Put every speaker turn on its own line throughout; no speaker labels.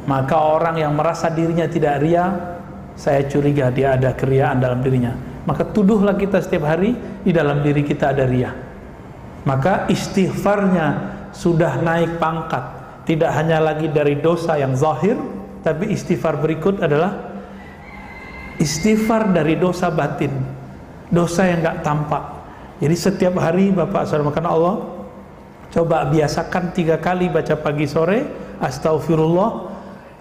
Maka orang yang merasa dirinya tidak ria, saya curiga dia ada keriaan dalam dirinya. Maka tuduhlah kita setiap hari di dalam diri kita ada ria. Maka istighfarnya sudah naik pangkat, tidak hanya lagi dari dosa yang zahir, tapi istighfar berikut adalah istighfar dari dosa batin, dosa yang gak tampak. Jadi setiap hari Bapak saudara makan Allah, coba biasakan 3 kali baca pagi sore, astaghfirullah,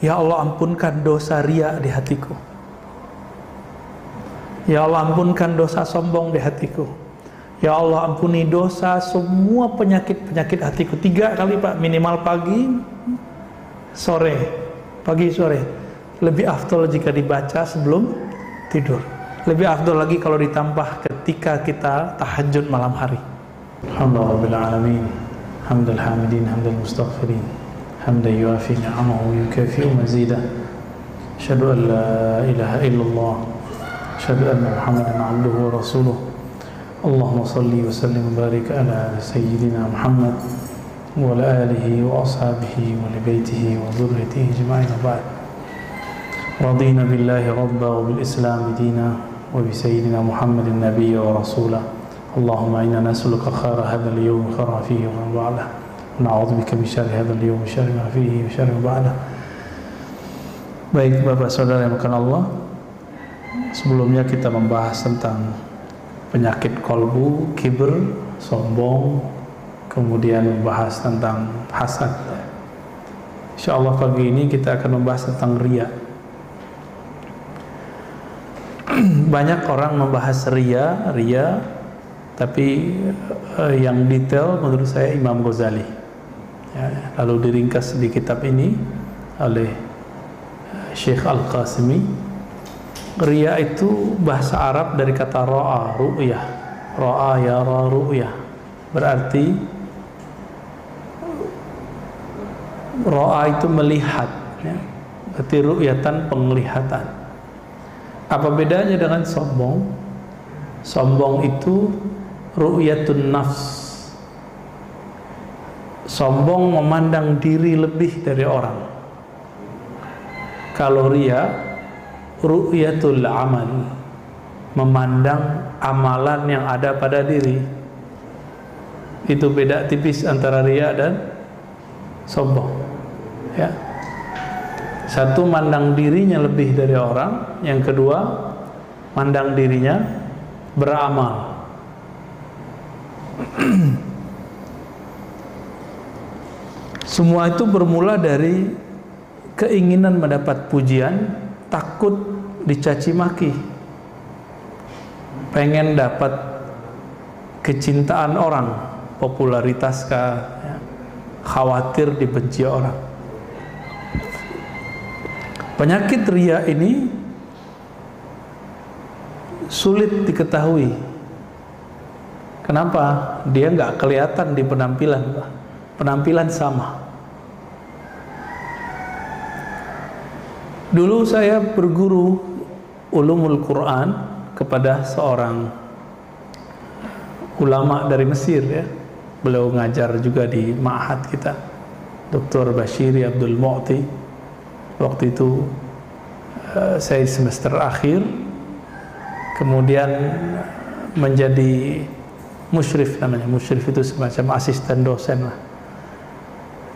ya Allah ampunkan dosa ria di hatiku, ya Allah ampunkan dosa sombong di hatiku, ya Allah ampuni dosa semua penyakit-penyakit hatiku. 3 kali Pak, minimal pagi sore, pagi sore. Lebih afdol jika dibaca sebelum tidur. Lebih afdol lagi kalau ditambah ketika kita tahajud malam hari. Alhamdulillah rabbil alamin, hamdal hamidin, hamdal mustaghfirin, hamdan yuafi ni'amahu wa yukafi'u mazidah. Asyhadu an la ilaha illallah, asyhadu anna Muhammadan abduhu wa rasuluh. Allahumma salli wa sallim wa barik ala sayyidina Muhammad wa ala alihi wa ashabihi wa li baitihi wa dhurriyyatihi ajma'in. Ba'd. Radina billahi rabba wa bil islam dina wa bi sayyidina Muhammadin nabiyya wa rasulah. Allahumma inna nas'aluka khaira hadzal yawm, khaira fihi wa ba'dah, wa na'udzubika min syarri hadzal yawm, syarri ma fihi wa syarri ma ba'dah. Baik Bapak Saudara yang dimuliakan Allah, sebelumnya kita membahas tentang penyakit kolbu, kibr, sombong, kemudian membahas tentang hasad. Insyaallah pagi ini kita akan membahas tentang riya. Banyak orang membahas riya, tapi yang detail menurut saya Imam Ghazali. Ya, lalu diringkas di kitab ini oleh Syekh Al-Qasimi. Riya itu bahasa Arab dari kata ra'a, ru'yah. Ra'a yara ru'yah. Berarti ra'a itu melihat, ya. Berarti ru'yatan, penglihatan. Apa bedanya dengan sombong? Sombong itu ru'yatun nafs. Sombong memandang diri lebih dari orang. Kalau riya, ru'yatul amal, memandang amalan yang ada pada diri. Itu beda tipis antara riya dan sombong, ya. Satu mandang dirinya lebih dari orang, yang kedua mandang dirinya beramal. Semua itu bermula dari keinginan mendapat pujian, takut dicaci maki, pengen dapat kecintaan orang, popularitas kah, ya. Khawatir dibenci orang. Penyakit riya ini sulit diketahui. Kenapa? Dia nggak kelihatan di penampilan. Penampilan sama. Dulu saya berguru ulumul Quran kepada seorang ulama dari Mesir, ya. Beliau ngajar juga di ma'had kita, Dr. Bashiri Abdul Mu'ti. Waktu itu saya semester akhir, kemudian menjadi musyrif namanya. Musyrif itu semacam asisten dosen lah.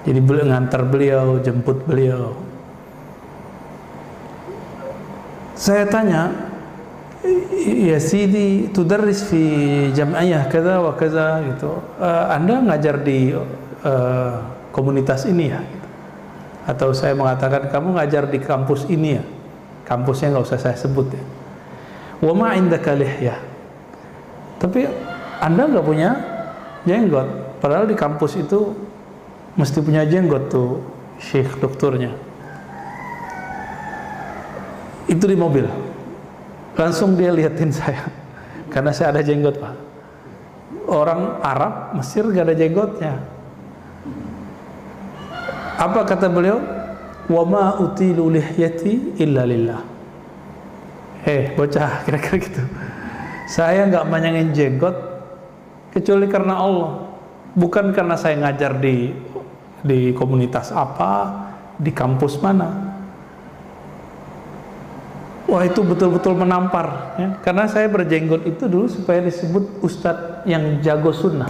Jadi beliau ngantar beliau, jemput beliau. Saya tanya, ya Sidi, tudarris fi jam'iyah kaza wa kaza gitu. Anda ngajar di komunitas ini ya? Atau saya mengatakan kamu ngajar di kampus ini ya? Kampusnya nggak usah saya sebut ya. Wa ma indaka lihyah. Tapi Anda nggak punya jenggot. Padahal di kampus itu mesti punya jenggot tuh syekh doktornya. Itu di mobil. Langsung dia liatin saya. Karena saya ada jenggot, Pak. Orang Arab, Mesir gak ada jenggotnya. Apa kata beliau? Wa ma utilu lihyati illa lillah. Bocah, kira-kira gitu. Saya nggak manjangin jenggot kecuali karena Allah. Bukan karena saya ngajar di komunitas apa, di kampus mana. Wah, itu betul-betul menampar ya. Karena saya berjenggot itu dulu supaya disebut ustadz yang jago sunnah,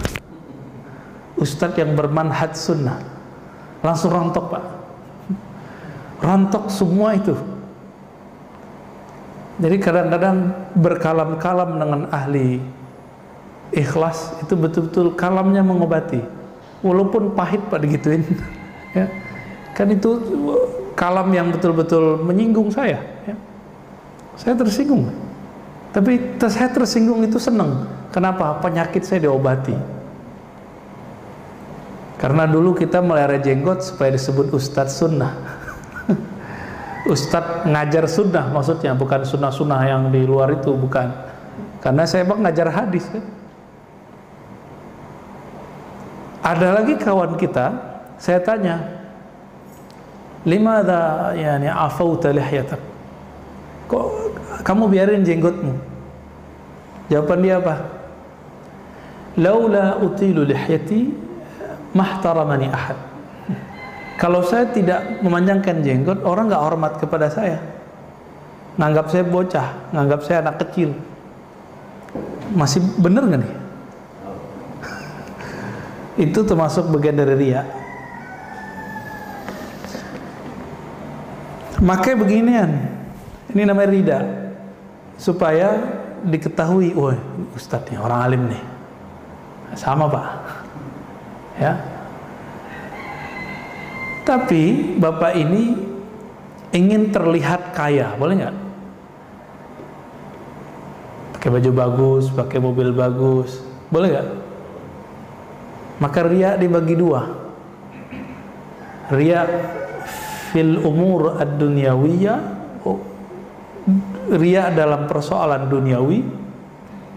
ustadz yang bermanhaj sunnah. Langsung rontok Pak, rontok semua itu. Jadi kadang-kadang berkalam-kalam dengan ahli ikhlas itu betul-betul kalamnya mengobati, walaupun pahit Pak digituin ya. Kan itu kalam yang betul-betul menyinggung saya ya. Saya tersinggung, tapi saya tersinggung itu senang. Kenapa? Penyakit saya diobati. Karena dulu kita melihara jenggot supaya disebut ustadz sunnah. Ustadz ngajar sunnah maksudnya, bukan sunnah-sunnah yang di luar itu, bukan. Karena saya bang ngajar hadis kan. Ada lagi kawan kita, saya tanya, limadha yani afauta lihyatak, kok kamu biarin jenggotmu? Jawaban dia apa? Laula utilu lihyati mahtaramani ahad. Kalau saya tidak memanjangkan jenggot, orang nggak hormat kepada saya, nganggap saya bocah, nganggap saya anak kecil. Masih bener nggak nih? Itu termasuk bagian dari riya. Makanya beginian, ini namanya rida, supaya diketahui, wah ustadz nih orang alim nih, sama Pak ya. Tapi bapak ini ingin terlihat kaya, boleh nggak? Pakai baju bagus, pakai mobil bagus, boleh nggak? Maka riya dibagi dua. Riya fil umur ad-dunyawiyah, riya dalam persoalan duniawi,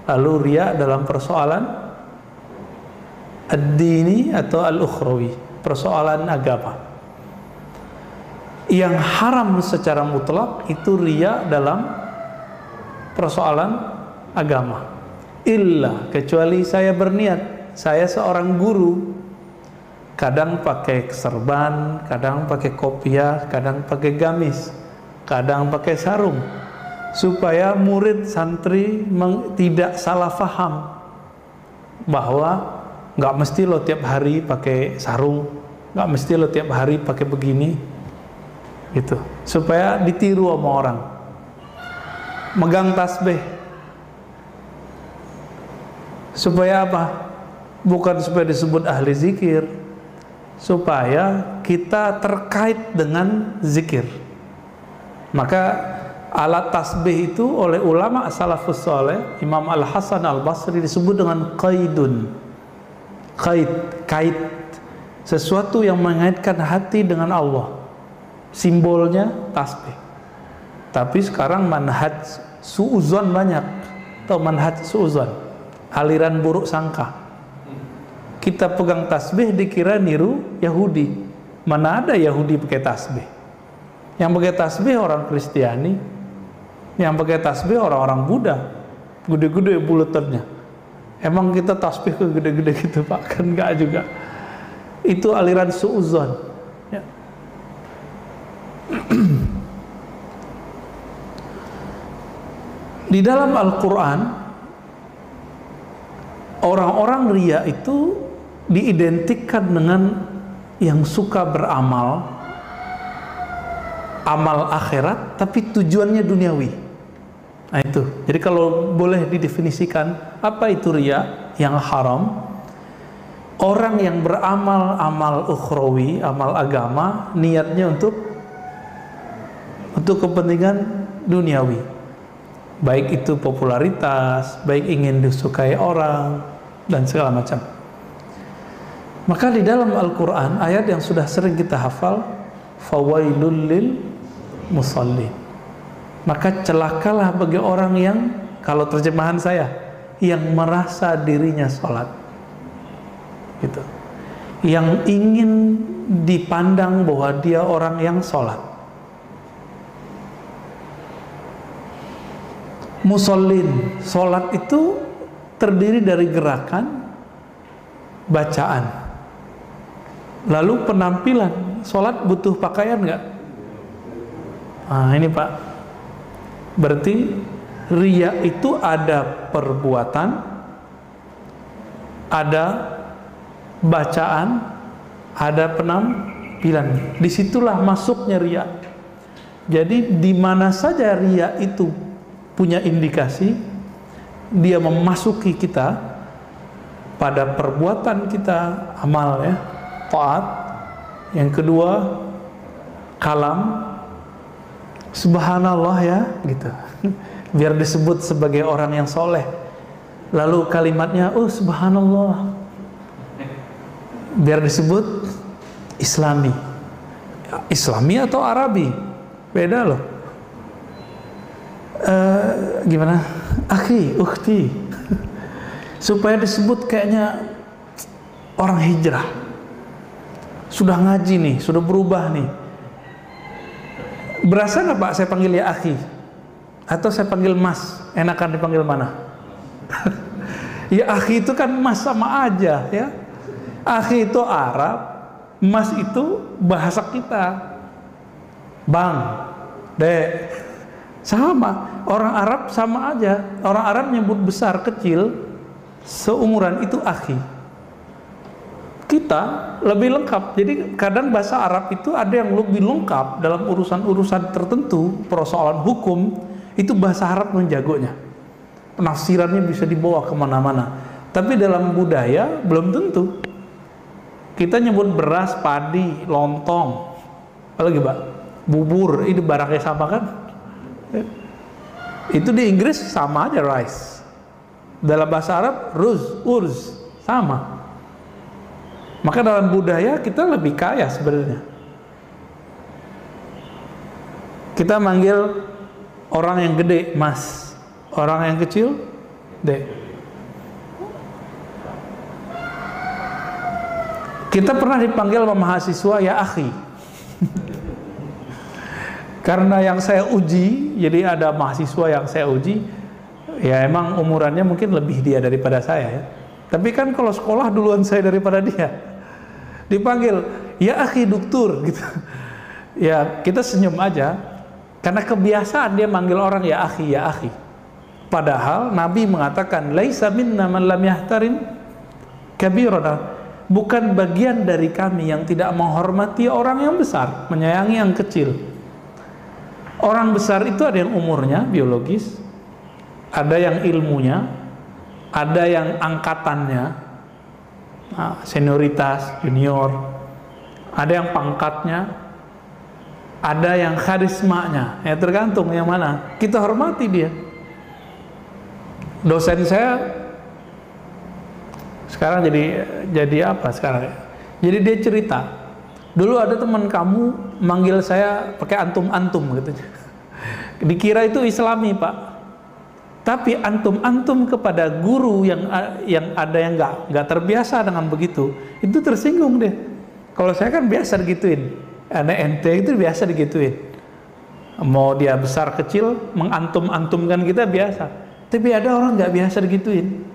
lalu riya dalam persoalan ad-dini atau al-ukhrawi, persoalan agama. Yang haram secara mutlak itu riya dalam persoalan agama. Illa, kecuali saya berniat, saya seorang guru, kadang pakai serban, kadang pakai kopiah, kadang pakai gamis, kadang pakai sarung, supaya murid santri tidak salah faham bahwa nggak mesti lo tiap hari pakai sarung, nggak mesti lo tiap hari pakai begini gitu, supaya ditiru sama orang. Megang tasbih supaya apa? Bukan supaya disebut ahli zikir, supaya kita terkait dengan zikir. Maka alat tasbih itu oleh ulama salafus saleh, Imam Al-Hasan Al-Basri, disebut dengan qaidun. Kait, sesuatu yang mengaitkan hati dengan Allah. Simbolnya tasbih. Tapi sekarang manhaj suuzon banyak, atau manhaj suuzon, aliran buruk sangka. Kita pegang tasbih dikira niru Yahudi. Mana ada Yahudi pakai tasbih? Yang pakai tasbih orang Kristiani, yang pakai tasbih orang-orang Buddha, gede-gede buletannya. Emang kita tasbih ke gede-gede gitu Pak? Kan enggak juga. Itu aliran suuzon ya. Di dalam Al-Quran, orang-orang riya itu diidentikan dengan yang suka beramal, amal akhirat, tapi tujuannya duniawi. Nah itu, jadi kalau boleh didefinisikan apa itu riya yang haram, orang yang beramal amal ukhrawi, amal agama, niatnya untuk kepentingan duniawi, baik itu popularitas, baik ingin disukai orang dan segala macam. Maka di dalam Al-Quran ayat yang sudah sering kita hafal, fawailul lil musallin, maka celakalah bagi orang yang, kalau terjemahan saya, yang merasa dirinya sholat gitu, yang ingin dipandang bahwa dia orang yang sholat. Musallin, sholat itu terdiri dari gerakan, bacaan, lalu penampilan sholat butuh pakaian nggak? Nah ini Pak, berarti riya itu ada perbuatan, ada bacaan, ada penampilan. Disitulah masuknya riya. Jadi di mana saja riya itu punya indikasi, dia memasuki kita pada perbuatan kita, amal ya, taat. Yang kedua, kalam, subhanallah ya, gitu. Biar disebut sebagai orang yang soleh. Lalu kalimatnya, oh subhanallah, biar disebut islami. Islami atau Arabi, beda loh. Gimana? Akhi, ukhti. Supaya disebut kayaknya orang hijrah. Sudah ngaji nih, sudah berubah nih. Berasa nggak Pak saya panggil ya akhi? Atau saya panggil mas? Enakan dipanggil mana? Ya akhi itu kan mas sama aja ya. Akhi itu Arab, mas itu bahasa kita. Bang, dek, sama. Orang Arab sama aja. Orang Arab nyebut besar, kecil, seumuran itu akhi. Kita lebih lengkap. Jadi kadang bahasa Arab itu ada yang lebih lengkap dalam urusan-urusan tertentu, persoalan hukum, itu bahasa Arab menjagonya. Penafsirannya bisa dibawa kemana-mana. Tapi dalam budaya belum tentu. Kita nyebut beras, padi, lontong, apalagi Pak, bubur, ini barangnya sama kan? Itu di Inggris sama aja rice. Dalam bahasa Arab urz, sama. Maka dalam budaya kita lebih kaya sebenarnya. Kita manggil orang yang gede mas, orang yang kecil dek. Kita pernah dipanggil sama mahasiswa ya akhi. Karena yang saya uji, jadi ada mahasiswa yang saya uji, ya emang umurannya mungkin lebih dia daripada saya ya. Tapi kan kalau sekolah duluan saya daripada dia. Dipanggil ya akhi doktur gitu. Ya kita senyum aja karena kebiasaan dia manggil orang ya akhi ya akhi. Padahal Nabi mengatakan laisa minna man lam yahtarim kabirana, bukan bagian dari kami yang tidak menghormati orang yang besar, menyayangi yang kecil. Orang besar itu ada yang umurnya biologis, ada yang ilmunya, ada yang angkatannya, senioritas, junior, ada yang pangkatnya, ada yang karismanya, ya tergantung yang mana. Kita hormati dia. Dosen saya sekarang jadi apa sekarang? Jadi dia cerita, dulu ada teman kamu manggil saya pakai antum-antum gitu. Dikira itu Islami Pak. Tapi antum-antum kepada guru yang ada yang nggak terbiasa dengan begitu, itu tersinggung deh. Kalau saya kan biasa digituin, anak ente itu biasa digituin. Mau dia besar kecil mengantum-antumkan kita biasa. Tapi ada orang nggak biasa digituin.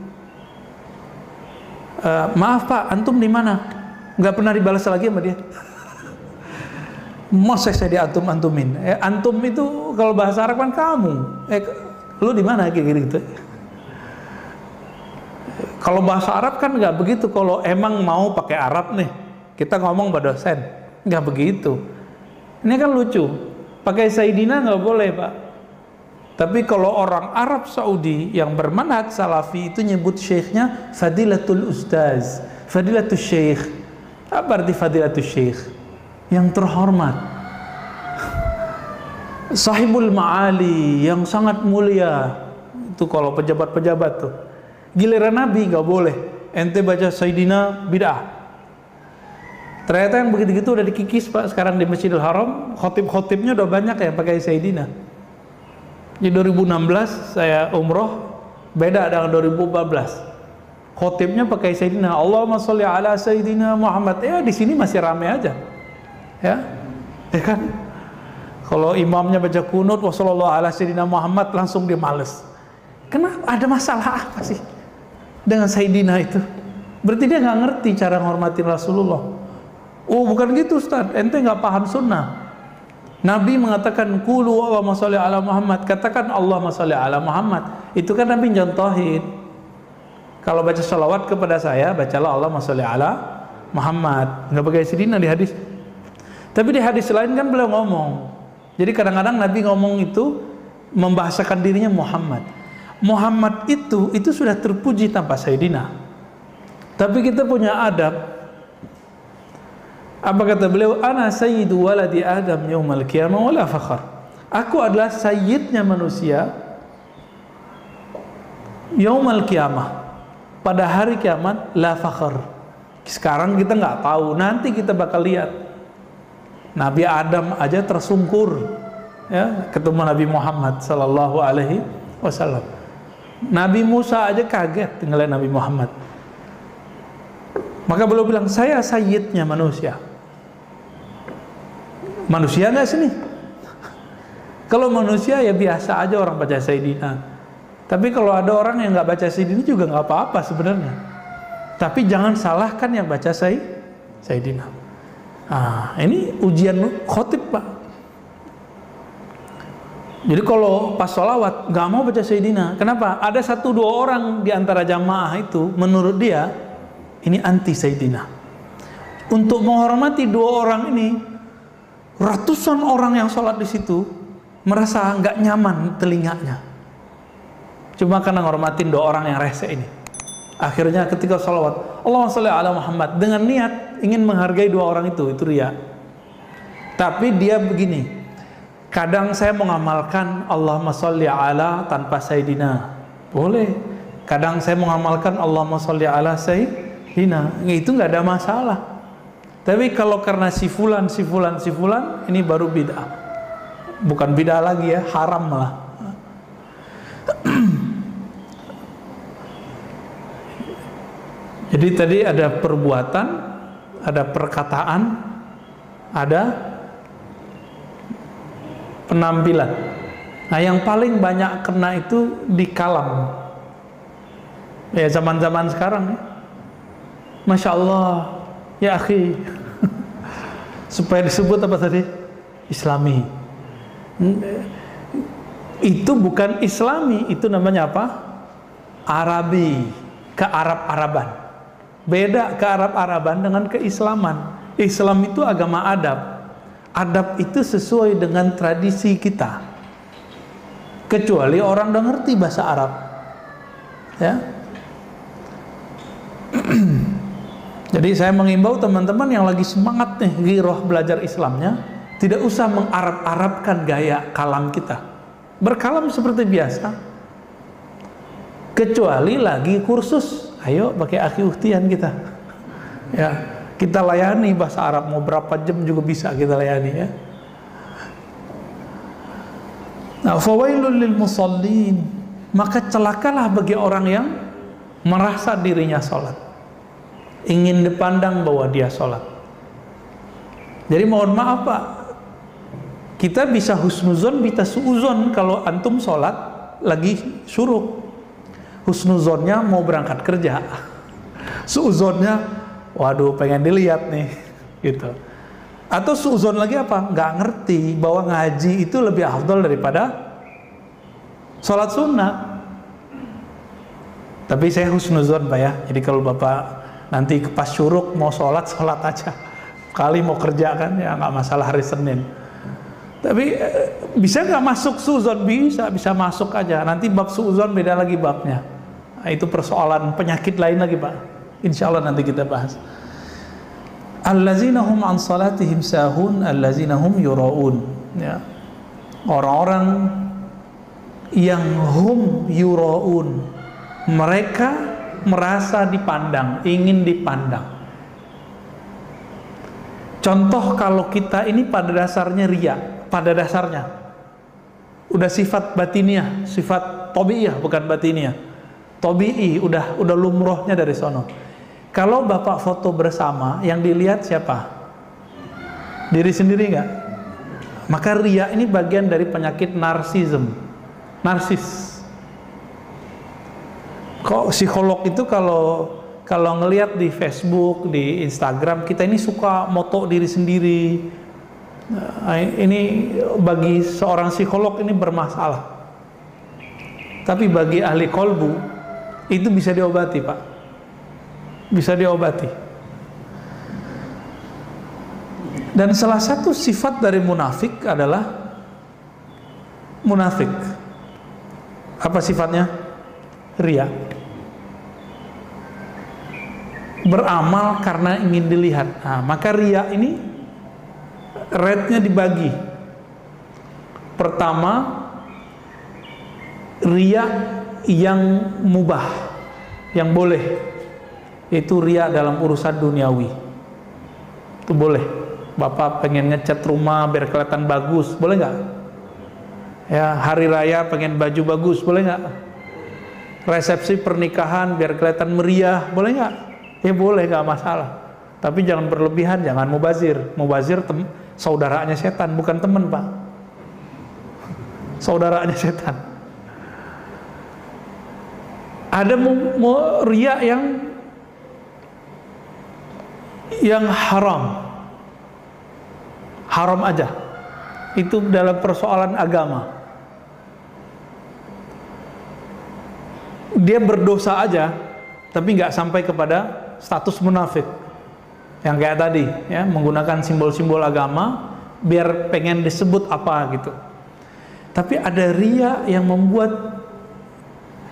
Maaf Pak, antum di mana? Nggak pernah dibalas lagi sama dia. Masa saya diantum-antumin? Antum itu kalau bahasa Arab kan kamu. Lu di mana gitu. Kalau bahasa Arab kan nggak begitu. Kalau emang mau pakai Arab nih, kita ngomong pada dosen, nggak begitu. Ini kan lucu. Pakai Sayyidina nggak boleh Pak. Tapi kalau orang Arab Saudi yang bermanhaj Salafi itu nyebut syekhnya Fadilatul Ustaz, Fadilatul Syekh. Apa arti Fadilatul Syekh? Yang terhormat. Sahibul ma'ali, yang sangat mulia. Itu kalau pejabat-pejabat tuh. Giliran Nabi nggak boleh. Ente baca Sayyidina bid'ah. Ternyata yang begitu-gitu udah dikikis Pak. Sekarang di Masjidil Haram khotib-khotibnya udah banyak yang pakai Sayyidina. Di 2016 saya umroh, beda dengan 2014. Khotibnya pakai Sayyidina. Allahumma sholli ala Sayyidina Muhammad. Ya di sini masih rame aja. Ya kan? Kalau imamnya baca kunut wassallallahu ala sayyidina Muhammad, langsung dia males. Kenapa? Ada masalah apa sih dengan Sayyidina itu? Berarti dia nggak ngerti cara menghormati Rasulullah. Oh bukan gitu Ustaz, ente nggak paham sunnah. Nabi mengatakan qulu Allahumma sholli ala Muhammad, katakan Allahumma sholli ala Muhammad. Itu kan Nabi contohin. Kalau baca sholawat kepada saya, bacalah Allahumma sholli ala Muhammad. Nggak pakai Sayyidina di hadis. Tapi di hadis lain kan beliau ngomong. Jadi kadang-kadang Nabi ngomong itu membahasakan dirinya Muhammad. Muhammad itu sudah terpuji tanpa Sayyidina. Tapi kita punya adab. Apa kata beliau? Ana sayyidu waladi Adam yaumal qiyamah wala fakhar. Aku adalah sayyidnya manusia yaumal qiyamah. Pada hari kiamat la fakhar. Sekarang kita nggak tahu, nanti kita bakal lihat. Nabi Adam aja tersungkur ya, ketemu Nabi Muhammad sallallahu alaihi wasallam. Nabi Musa aja kaget ngeliat Nabi Muhammad. Maka beliau bilang, saya sayyidnya manusia. Manusia nggak sini? Kalau manusia ya biasa aja orang baca Sayyidina. Tapi kalau ada orang yang nggak baca Sayyidina juga nggak apa-apa sebenarnya. Tapi jangan salahkan yang baca Sayyidina. Nah, ini ujian khotib Pak. Jadi kalau pas sholawat nggak mau baca Sayyidina. Kenapa? Ada 1-2 orang di antara jamaah itu menurut dia ini anti Sayyidina. Untuk menghormati 2 orang ini, ratusan orang yang sholat di situ merasa nggak nyaman telinganya. Cuma karena ngormatin 2 orang yang rese ini. Akhirnya ketika sholawat, Allahumma sholli ala Muhammad, dengan niat ingin menghargai 2 orang itu riya. Tapi dia begini, kadang saya mengamalkan Allahumma sholli ala tanpa Sayyidina, boleh. Kadang saya mengamalkan Allahumma sholli ala Sayyidina, itu nggak ada masalah. Tapi kalau karena si fulan, ini baru bid'ah. Bukan bid'ah lagi ya, haram malah. Jadi tadi ada perbuatan, ada perkataan, ada penampilan. Nah yang paling banyak kena itu di kalam. Ya zaman-zaman sekarang ya. Masya Allah, ya akhi. Supaya disebut apa tadi? Islami. Itu bukan Islami, itu namanya apa? Arabi, kearab-araban. Beda kearab-araban dengan keislaman. Islam itu agama adab. Adab itu sesuai dengan tradisi kita. Kecuali orang udah ngerti bahasa Arab. Ya. Jadi saya mengimbau teman-teman yang lagi semangat nih giroh belajar Islamnya, tidak usah mengarab-arabkan gaya kalam kita. Berkalam seperti biasa. Kecuali lagi kursus, ayo pakai akhi uhtian kita. Ya, kita layani bahasa Arab, mau berapa jam juga bisa kita layani ya. Nah, fawailul lil musallin, maka celakalah bagi orang yang merasa dirinya sholat, ingin dipandang bahwa dia sholat. Jadi mohon maaf Pak, kita bisa husnuzon, bisa suuzon kalau antum sholat lagi syuruk. Husnuzonnya mau berangkat kerja, suuzonnya waduh pengen dilihat nih gitu. Atau suuzon lagi apa? Nggak ngerti bahwa ngaji itu lebih afdal daripada sholat sunnah. Tapi saya husnuzon Pak ya. Jadi kalau Bapak nanti pas syuruk mau sholat aja. Kali mau kerja kan ya nggak masalah hari Senin. Tapi bisa nggak masuk suuzon? Bisa masuk aja. Nanti bab suuzon beda lagi babnya. Nah, itu persoalan penyakit lain lagi Pak. Insya Allah nanti kita bahas. Allazina hum an salatihim sahun, allazina hum yura'un. Ya. Orang-orang yang hum yura'un, mereka merasa dipandang, ingin dipandang. Contoh kalau kita ini pada dasarnya riya, pada dasarnya udah sifat batiniah, sifat tabiiyah bukan batiniah. Tabi'i udah lumrohnya dari sono. Kalau Bapak foto bersama, yang dilihat siapa? Diri sendiri nggak? Maka riya ini bagian dari penyakit narsisme. Narsis. Kok psikolog itu kalau kalau ngelihat di Facebook, di Instagram, kita ini suka moto diri sendiri. Ini bagi seorang psikolog ini bermasalah. Tapi bagi ahli kolbu, itu bisa diobati, Pak. Bisa diobati. Dan salah satu sifat dari munafik adalah munafik. Apa sifatnya? Riya. Beramal karena ingin dilihat. Nah, maka riya ini rate-nya dibagi. Pertama, riya yang mubah, yang boleh. Itu riya dalam urusan duniawi. Itu boleh. Bapak pengen ngecat rumah biar kelihatan bagus, boleh nggak? Ya, hari raya pengen baju bagus, boleh nggak? Resepsi pernikahan biar kelihatan meriah, boleh nggak? Ya boleh, nggak masalah. Tapi jangan berlebihan, jangan mubazir. Mubazir saudaranya setan, bukan teman, Pak. Saudaranya setan. Ada riya yang haram. Haram aja. Itu dalam persoalan agama. Dia berdosa aja, tapi nggak sampai kepada status munafik. Yang kayak tadi, ya, menggunakan simbol-simbol agama biar pengen disebut apa gitu. Tapi ada riya yang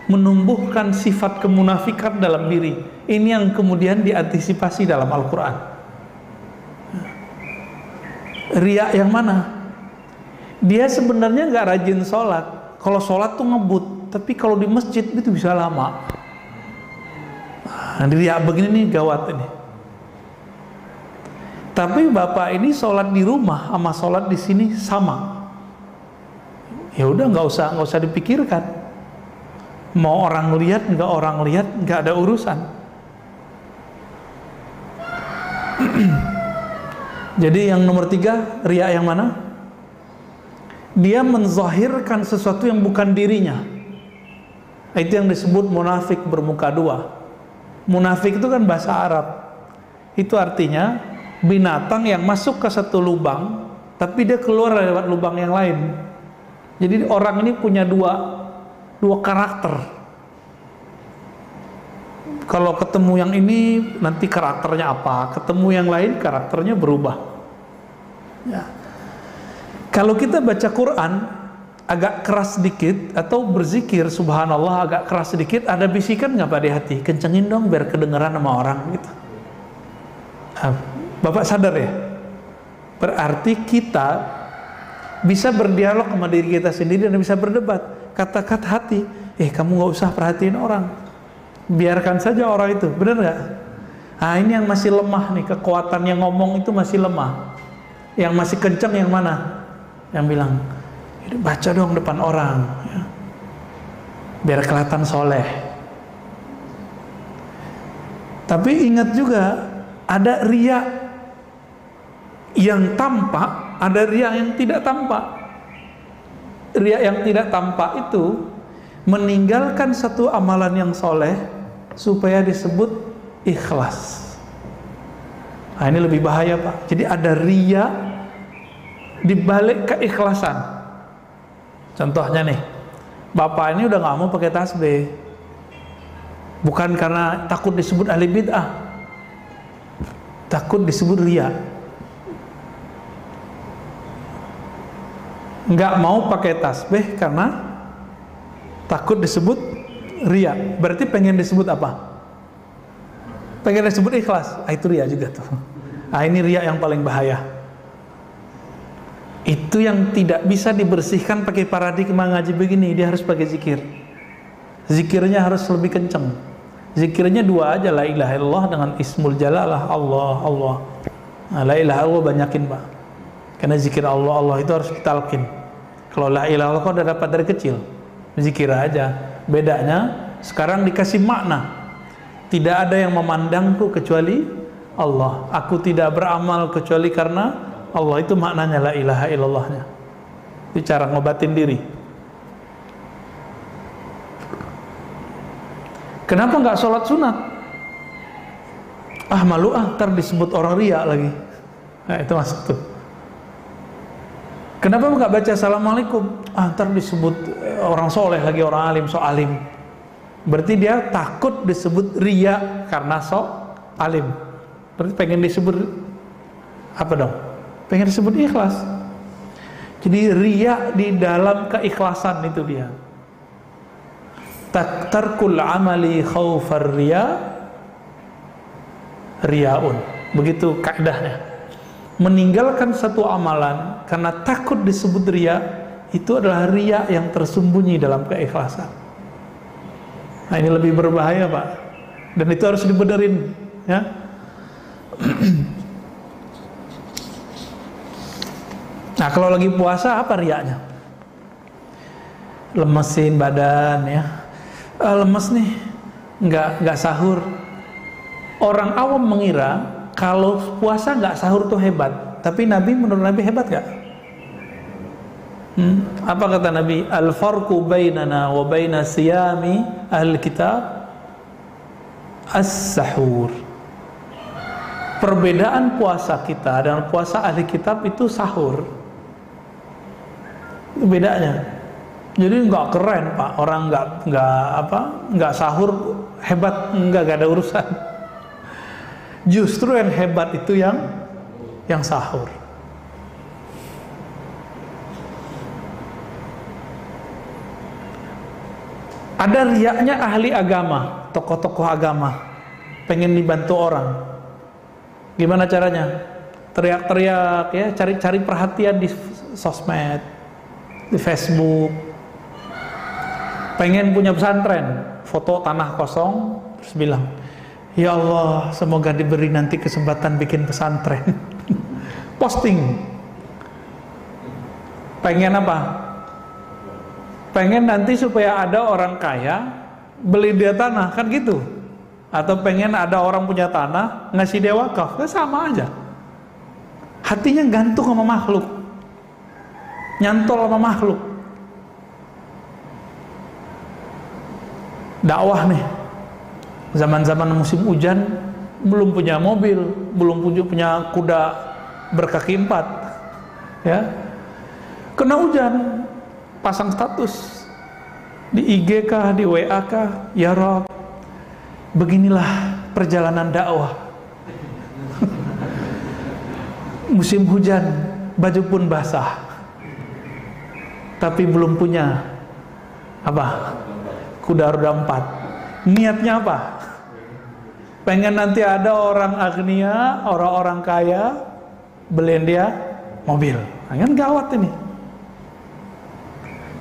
menumbuhkan sifat kemunafikan dalam diri. Ini yang kemudian diantisipasi dalam Al-Quran. Riya yang mana? Dia sebenarnya nggak rajin sholat. Kalau sholat tuh ngebut, tapi kalau di masjid itu bisa lama. Nah, riya begini nih gawat ini. Tapi bapak ini sholat di rumah sama sholat di sini sama. Ya udah, nggak usah dipikirkan. Mau orang lihat nggak orang lihat, nggak ada urusan. Jadi yang nomor 3, riya yang mana? Dia menzahirkan sesuatu yang bukan dirinya. Itu yang disebut munafik bermuka dua. Munafik itu kan bahasa Arab. Itu artinya binatang yang masuk ke satu lubang, tapi dia keluar lewat lubang yang lain. Jadi orang ini punya dua karakter. Kalau ketemu yang ini nanti karakternya apa, ketemu yang lain karakternya berubah. Ya. Kalau kita baca Quran agak keras sedikit atau berzikir subhanallah agak keras sedikit, ada bisikan nggak Pak di hati? Kencengin dong biar kedengeran sama orang gitu. Nah, Bapak sadar ya? Berarti kita bisa berdialog sama diri kita sendiri dan bisa berdebat. Kata-kata hati, kamu nggak usah perhatiin orang, biarkan saja orang itu, benar nggak? Nah, ini yang masih lemah nih, kekuatan yang ngomong itu masih lemah. Yang masih kenceng yang mana? Yang bilang, baca dong depan orang, ya, biar kelihatan soleh. Tapi ingat juga, ada riya yang tampak, ada riya yang tidak tampak. Riya yang tidak tampak itu meninggalkan satu amalan yang soleh supaya disebut ikhlas. Nah, ini lebih bahaya Pak. Jadi ada riya dibalik keikhlasan. Contohnya nih, Bapak ini udah gak mau pakai tasbih, bukan karena takut disebut ahli bid'ah, takut disebut riya. Nggak mau pakai tasbih karena takut disebut riya. Berarti pengen disebut apa? Pengen disebut ikhlas. Itu riya juga tuh. Ini riya yang paling bahaya. Itu yang tidak bisa dibersihkan pakai paradigma ngaji begini. Dia harus pakai zikir. Zikirnya harus lebih kenceng. Zikirnya 2 aja, la ilaha illallah dengan ismul jalalah, Allah. Nah, la ilaha illallah banyakin Pak. Karena zikir Allah itu harus ditalkin. Kalau la ilaha illallah kau udah dapat dari kecil, zikir aja. Bedanya sekarang dikasih makna. Tidak ada yang memandangku kecuali Allah. Aku tidak beramal kecuali karena Allah. Itu maknanya la ilaha illallahnya. Itu cara ngobatin diri. Kenapa nggak sholat sunat? Malu ntar disebut orang riya lagi. Nah, itu masuk tuh. Kenapa nggak baca assalamualaikum? Ntar disebut orang soleh lagi, orang alim, so alim. Berarti dia takut disebut riya karena so alim. Berarti pengen disebut apa dong? Pengen disebut ikhlas. Jadi riya di dalam keikhlasan itu dia. Tarkul amali khaufar riya riyaun. Begitu kaidahnya. Meninggalkan satu amalan karena takut disebut riya, itu adalah riya yang tersembunyi dalam keikhlasan. Nah, ini lebih berbahaya, Pak. Dan itu harus dibenerin, ya. Nah, kalau lagi puasa apa riyanya? Lemesin badan, ya. Lemes nih, nggak sahur. Orang awam mengira kalau puasa nggak sahur tuh hebat. Tapi menurut Nabi hebat nggak? Apa kata Nabi? Al-farqu bainana wa baina siyami ahli kitab as-sahur. Perbedaan puasa kita dan puasa ahli kitab itu sahur. Itu bedanya. Jadi nggak keren, Pak, orang nggak sahur hebat, nggak ada urusan. Justru yang hebat itu yang sahur. Ada riyaknya ahli agama, tokoh-tokoh agama, pengen dibantu orang. Gimana caranya? Teriak-teriak, ya, cari perhatian di sosmed, di Facebook. Pengen punya pesantren, foto tanah kosong, terus bilang, ya Allah, semoga diberi nanti kesempatan bikin pesantren. Posting. Pengen apa? Pengen nanti supaya ada orang kaya beli dia tanah, kan gitu. Atau pengen ada orang punya tanah ngasih dia wakaf, kan sama aja. Hatinya gantung sama makhluk, nyantol sama makhluk. Dakwah nih, zaman-zaman musim hujan, belum punya mobil, belum punya kuda berkaki 4, ya, kena hujan, pasang status di IG kah, di WA kah, ya Rob, beginilah perjalanan dakwah. Musim hujan, baju pun basah, tapi belum punya apa? Kuda roda 4. Niatnya apa? Pengen nanti ada orang agnia, orang-orang kaya beliin dia mobil. Nah, kan gawat ini.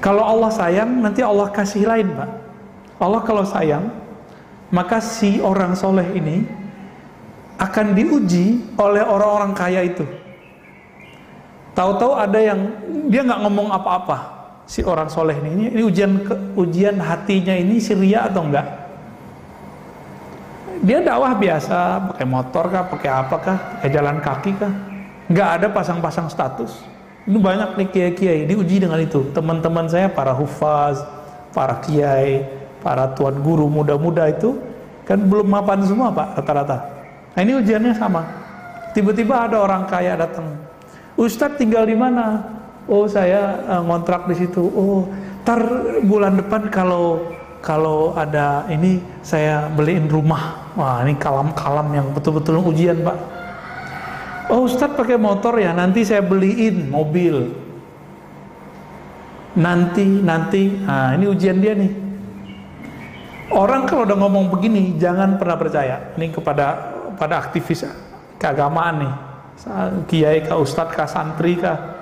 Kalau Allah sayang, nanti Allah kasih lain, Pak. Allah kalau sayang, maka si orang soleh ini akan diuji oleh orang-orang kaya itu. Tahu-tahu ada yang dia nggak ngomong apa-apa. Si orang soleh ini ujian hatinya ini riya atau enggak? Dia dakwah biasa, pakai motor kah, pakai apa kah, pakai jalan kaki kah? Nggak ada pasang-pasang status. Ini banyak nih kiai-kiai diuji dengan itu. Teman-teman saya para hufaz, para kiai, para tuan guru muda-muda itu kan belum mapan semua, Pak, rata-rata. Nah, ini ujiannya sama. Tiba-tiba ada orang kaya datang. Ustadz tinggal di mana? Oh, saya ngontrak di situ. Oh, ntar bulan depan kalau ada ini saya beliin rumah. Wah, ini kalam-kalam yang betul-betul ujian, Pak. Oh, Ustadz pakai motor ya, nanti saya beliin mobil. Nanti. Nah, ini ujian dia nih. Orang kalau udah ngomong begini, jangan pernah percaya. Ini pada aktivis keagamaan nih, kiai kah, ustadz kah, santri kah.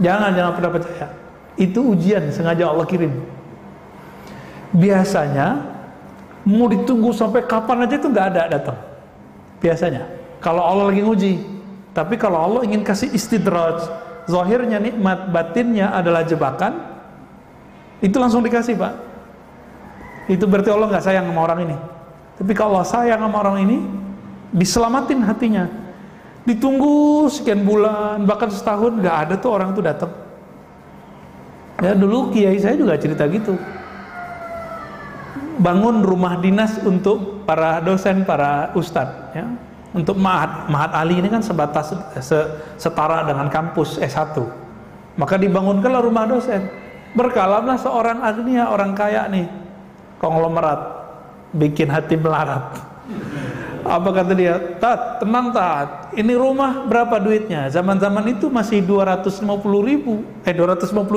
Jangan pernah percaya. Itu ujian sengaja Allah kirim. Biasanya mau ditunggu sampai kapan aja itu nggak ada datang. Biasanya kalau Allah lagi nguji. Tapi kalau Allah ingin kasih istidraj, zahirnya nikmat, batinnya adalah jebakan, itu langsung dikasih, Pak. Itu berarti Allah nggak sayang sama orang ini. Tapi kalau Allah sayang sama orang ini, diselamatin hatinya. Ditunggu sekian bulan, bahkan setahun, nggak ada tuh orang tuh datang. Ya, dulu kiai saya juga cerita gitu. Bangun rumah dinas untuk para dosen, para ustadz, ya. Untuk Mahat Ali ini kan sebatas setara dengan kampus S1. Maka dibangunkanlah rumah dosen. Berkalamlah seorang agnia, orang kaya nih, konglomerat, bikin hati melarat. Apa kata dia? Tat, tenang Tat, ini rumah berapa duitnya? Zaman-zaman itu masih 250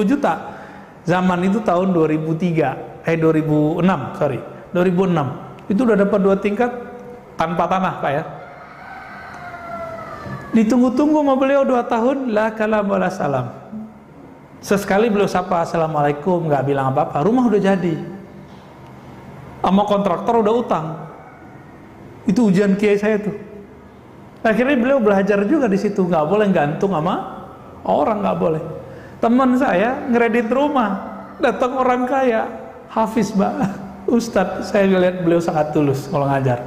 juta. Zaman itu tahun 2006, sorry, 2006. Itu udah dapat 2 tingkat tanpa tanah Pak ya. Ditunggu-tunggu sama beliau 2 tahun, la kalam wala salam. Sesekali beliau sapa assalamualaikum, nggak bilang apa-apa, rumah udah jadi. Sama kontraktor udah utang. Itu ujian kiai saya tuh. Akhirnya beliau belajar juga di situ, nggak boleh gantung sama orang, nggak boleh. Teman saya ngeredit rumah, datang orang kaya, hafiz Ustadz, saya lihat beliau sangat tulus kalau ngajar.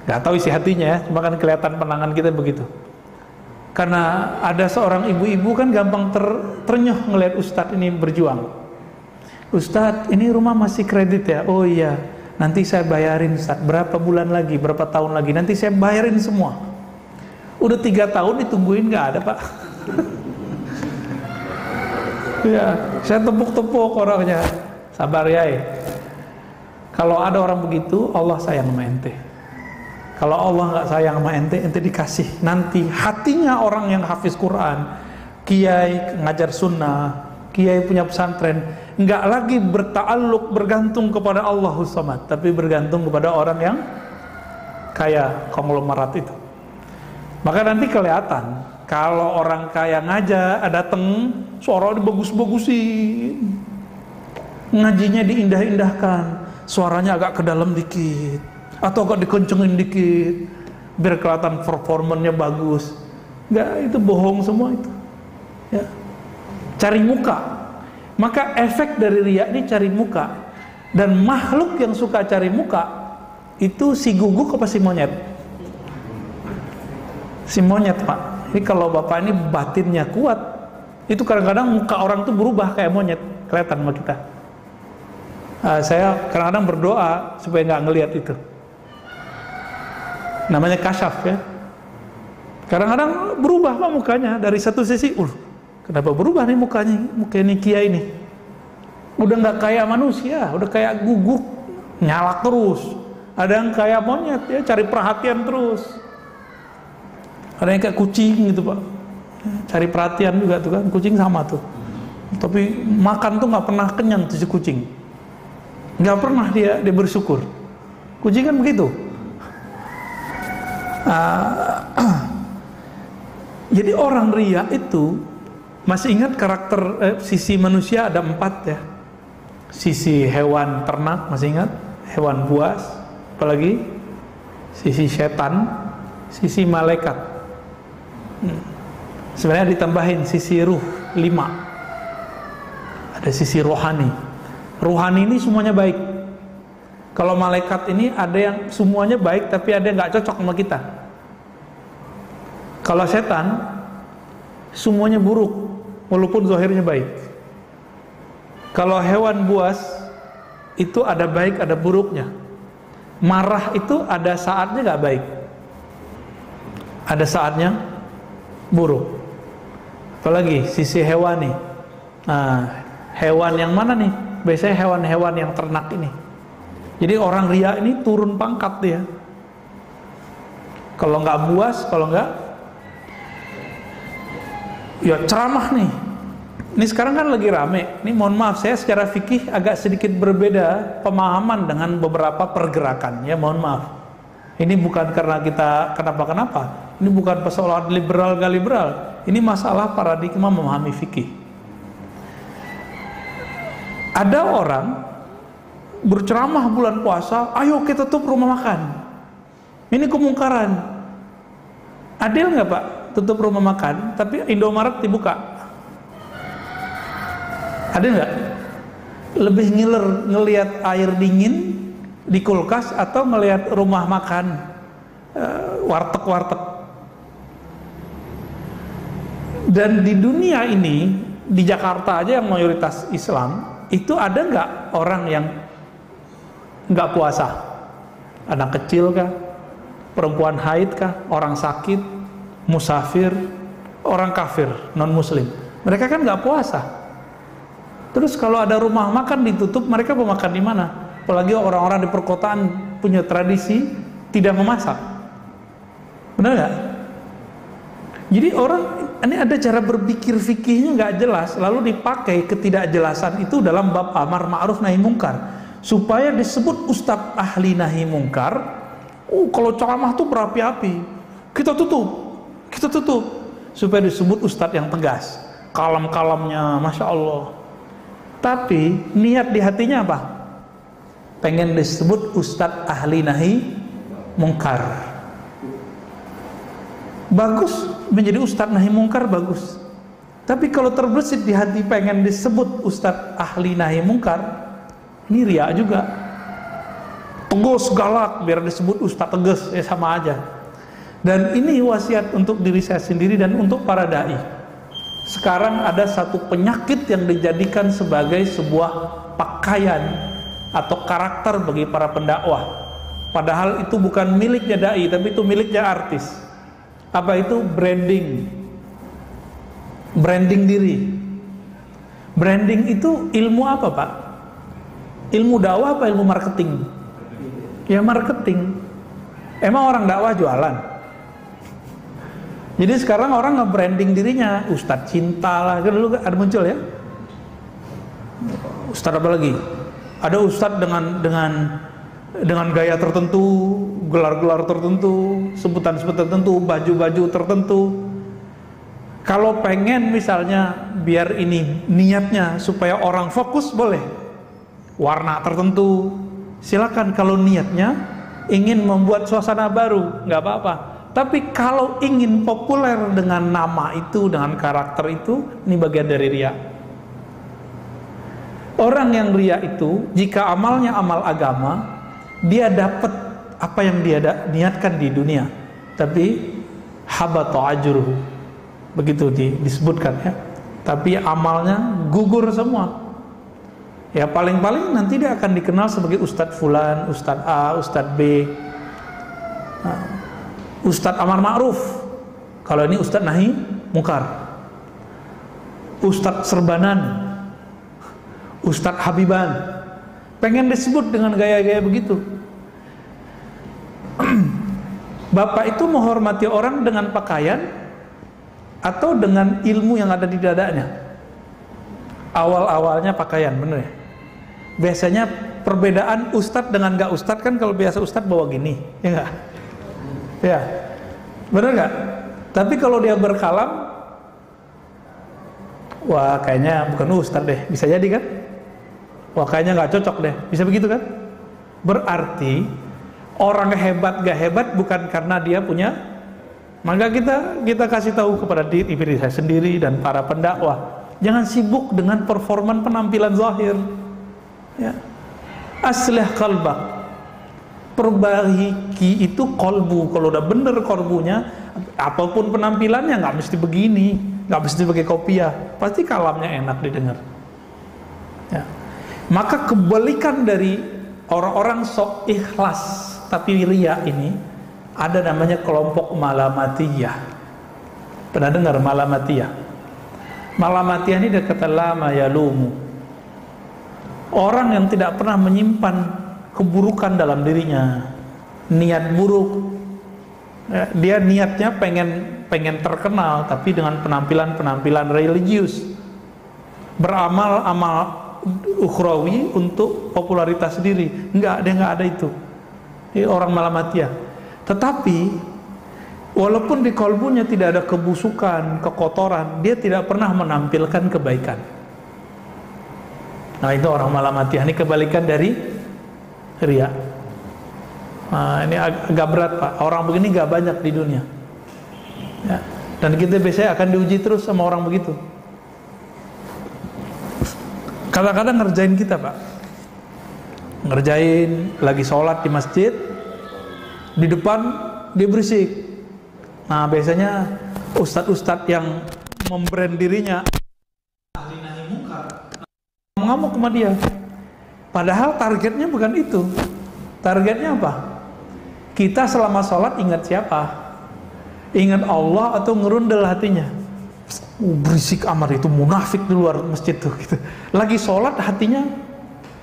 Nggak tahu isi hatinya ya, cuma kan kelihatan penangan kita begitu. Karena ada seorang ibu-ibu kan gampang ternyuh ngelihat Ustadz ini berjuang. Ustadz, ini rumah masih kredit ya? Oh iya, nanti saya bayarin Ustadz. Berapa bulan lagi, berapa tahun lagi, nanti saya bayarin semua. Udah 3 tahun ditungguin, nggak ada Pak. Ya, saya tepuk-tepuk orangnya. Sabar ya. Kalau ada orang begitu, Allah sayang sama ente. Kalau Allah nggak sayang sama ente, ente dikasih nanti hatinya orang yang hafiz Quran, kiai ngajar sunnah, kiai punya pesantren, nggak lagi bergantung kepada Allahus Samad, tapi bergantung kepada orang yang kaya konglomerat itu. Maka nanti kelihatan kalau orang kaya ngajar, dateng suara dibagus-bagusin, ngajinya diindah-indahkan, suaranya agak ke dalam dikit atau agak dikencengin dikit biar kelihatan performanya bagus. Enggak, itu bohong semua itu ya. Cari muka. Maka efek dari riya ini cari muka. Dan makhluk yang suka cari muka itu si guguk apa si monyet? Si monyet Pak. Ini kalau bapak ini batinnya kuat, itu kadang-kadang muka orang tuh berubah kayak monyet, kelihatan sama kita. Saya kadang-kadang berdoa supaya nggak ngelihat itu. Namanya kasyaf ya. Kadang-kadang berubah Pak mukanya dari satu sisi, kenapa berubah nih mukanya? Muka ini kiai ini udah nggak kayak manusia, udah kayak guguk, nyalak terus. Ada yang kayak monyet ya, cari perhatian terus. Ada yang kayak kucing gitu Pak, cari perhatian juga tuh kan. Kucing sama tuh, tapi makan tuh nggak pernah kenyang tuh si kucing, nggak pernah dia bersyukur. Kucing kan begitu. Jadi orang riya itu, masih ingat karakter sisi manusia ada 4 ya. Sisi hewan ternak masih ingat, hewan buas, apalagi sisi setan, sisi malaikat. Sebenarnya ditambahin sisi ruh 5. Ada sisi rohani. Rohani ini semuanya baik. Kalau malaikat ini ada yang semuanya baik tapi ada yang nggak cocok sama kita. Kalau setan semuanya buruk walaupun zahirnya baik. Kalau hewan buas itu ada baik ada buruknya. Marah itu ada saatnya nggak baik, ada saatnya buruk. Apalagi sisi hewani. Nah, hewan yang mana nih? Biasanya hewan-hewan yang ternak ini. Jadi orang riya ini turun pangkat dia. Kalau nggak buas, kalau nggak ya ceramah nih. Ini sekarang kan lagi rame. Ini mohon maaf saya secara fikih agak sedikit berbeda pemahaman dengan beberapa pergerakan. Ya mohon maaf. Ini bukan karena kita kenapa-kenapa. Ini bukan persoalan liberal gak liberal. Ini masalah paradigma memahami fikih. Ada orang berceramah bulan puasa, ayo kita tutup rumah makan. Ini kemungkaran. Adil nggak Pak? Tutup rumah makan, tapi Indomaret dibuka. Adil nggak? Lebih ngiler ngelihat air dingin di kulkas atau ngelihat rumah makan warteg-warteg. Dan di dunia ini, di Jakarta aja yang mayoritas Islam, itu ada nggak orang yang nggak puasa? Anak kecil kah? Perempuan haid kah? Orang sakit? Musafir? Orang kafir, non muslim? Mereka kan nggak puasa. Terus kalau ada rumah makan ditutup, mereka mau makan di mana? Apalagi orang-orang di perkotaan punya tradisi tidak memasak. Benar nggak? Jadi orang ini ada cara berpikir fikihnya nggak jelas, lalu dipakai ketidakjelasan itu dalam bab amar ma'ruf nahi mungkar supaya disebut ustadz ahli nahi mungkar. Kalau ceramah tuh berapi-api, kita tutup supaya disebut ustadz yang tegas, kalem-kalemnya, masya Allah. Tapi niat di hatinya apa? Pengen disebut ustadz ahli nahi mungkar. Bagus menjadi ustadz nahi mungkar, bagus. Tapi kalau terbesit di hati pengen disebut ustadz ahli nahi mungkar, ini riya juga. Tegas galak biar disebut ustadz tegas, ya sama aja. Dan ini wasiat untuk diri saya sendiri dan untuk para dai. Sekarang ada satu penyakit yang dijadikan sebagai sebuah pakaian atau karakter bagi para pendakwah. Padahal itu bukan miliknya dai, tapi itu miliknya artis. Apa itu? Branding diri. Branding itu ilmu apa, Pak? Ilmu dakwah apa ilmu marketing? Ya marketing. Emang orang dakwah jualan? Jadi sekarang orang nge-branding dirinya, Ustadz cinta lah, kan dulu ada muncul ya. Ustadz apa lagi? Ada Ustadz dengan gaya tertentu, gelar-gelar tertentu, sebutan-sebutan tertentu, baju-baju tertentu. Kalau pengen misalnya biar ini niatnya supaya orang fokus, boleh warna tertentu, silakan. Kalau niatnya ingin membuat suasana baru, nggak apa-apa. Tapi kalau ingin populer dengan nama itu, dengan karakter itu, ini bagian dari riya. Orang yang riya itu, jika amalnya amal agama, dia dapat apa yang dia niatkan di dunia, tapi habata ajruhu, begitu disebutkan ya. Tapi amalnya gugur semua. Ya paling-paling nanti dia akan dikenal sebagai Ustadz Fulan, Ustadz A, Ustadz B, Ustadz Amar Ma'ruf. Kalau ini Ustadz Nahi Mungkar, Ustadz Serbanan, Ustadz Habiban. Pengen disebut dengan gaya-gaya begitu. Bapak itu menghormati orang dengan pakaian atau dengan ilmu yang ada di dadanya? Awal-awalnya pakaian, bener ya? Biasanya perbedaan ustadz dengan gak ustadz kan, kalau biasa ustadz bawa gini, ya enggak? Ya, bener gak? Tapi kalau dia berkalam, wah kayaknya bukan ustadz deh, bisa jadi kan? Wah kayaknya gak cocok deh, bisa begitu kan? Berarti orang hebat gak hebat bukan karena dia punya. Maka kita kasih tahu kepada diri saya sendiri dan para pendakwah, jangan sibuk dengan performan penampilan zahir ya. Aslih qalbak, perbaiki itu kolbu. Kalau udah bener kolbunya, apapun penampilannya nggak mesti begini, nggak mesti pakai kopiah, pasti kalamnya enak didengar ya. Maka kebalikan dari orang-orang sok ikhlas tapi riya ini, ada namanya kelompok malamatiyah. Pernah dengar malamatiyah? Malamatiyah ini dia kata lama yalumu, orang yang tidak pernah menyimpan keburukan dalam dirinya, niat buruk. Dia niatnya pengen terkenal, tapi dengan penampilan religius, beramal-amal ukhrawi untuk popularitas diri. Dia nggak ada itu. Ini orang malamatiyah. Tetapi walaupun di kalbunya tidak ada kebusukan, kekotoran, dia tidak pernah menampilkan kebaikan. Nah itu orang malamatiyah. Ini kebalikan dari riya. Nah, ini agak berat Pak. Orang begini gak banyak di dunia ya. Dan kita biasanya akan diuji terus sama orang begitu. Kadang-kadang ngerjain kita Pak, ngerjain lagi sholat di masjid, di depan dia berisik. Nah biasanya ustadz-ustadz yang membrand dirinya ahli nahi mungkar ngamuk sama dia. Padahal targetnya bukan itu. Targetnya apa? Kita selama sholat ingat siapa? Ingat Allah atau ngerundel hatinya? Berisik amat itu munafik di luar masjid tuh gitu. Lagi sholat hatinya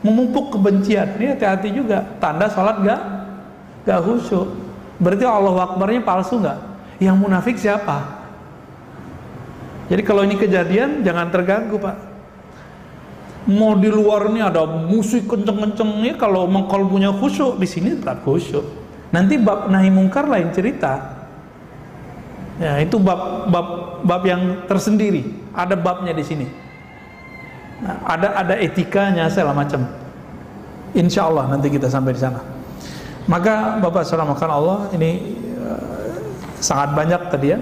memupuk kebencian. Ini hati-hati juga, tanda sholat gak khusyuk. Berarti Allahu Akbarnya palsu gak? Yang munafik siapa? Jadi kalau ini kejadian jangan terganggu Pak. Mau di luar ini ada musik kenceng-kencengnya, kalau kalbunya khusyuk, di sini tetap khusyuk. Nanti bab nahi mungkar lain cerita. Ya, itu bab yang tersendiri. Ada babnya di sini. Nah, ada etikanya segala macam. Insya Allah nanti kita sampai di sana. Maka Bapak Saudara makan Allah, ini sangat banyak tadi ya.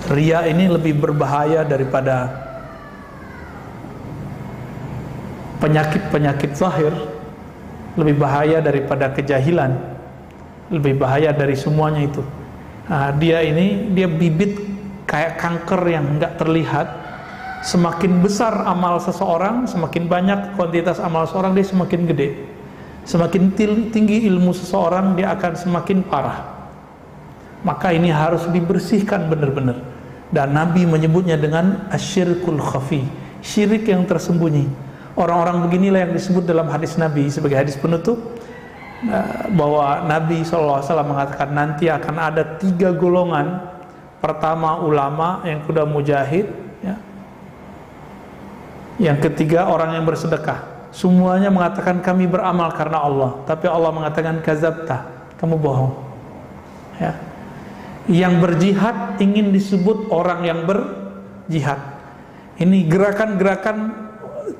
Ria ini lebih berbahaya daripada penyakit-penyakit zahir, lebih bahaya daripada kejahilan, lebih bahaya dari semuanya itu. Nah, dia bibit kayak kanker yang nggak terlihat. Semakin besar amal seseorang, semakin banyak kuantitas amal seseorang, dia semakin gede. Semakin tinggi ilmu seseorang, dia akan semakin parah. Maka ini harus dibersihkan benar-benar. Dan Nabi menyebutnya dengan asyirkul khafi, syirik yang tersembunyi. Orang-orang beginilah yang disebut dalam hadis Nabi sebagai hadis penutup, bahwa Nabi SAW mengatakan nanti akan ada 3 golongan. Pertama ulama, yang kedua mujahid, ya. Yang ketiga orang yang bersedekah. Semuanya mengatakan kami beramal karena Allah, tapi Allah mengatakan kazabta, kamu bohong, ya. Yang berjihad ingin disebut orang yang berjihad. Ini gerakan-gerakan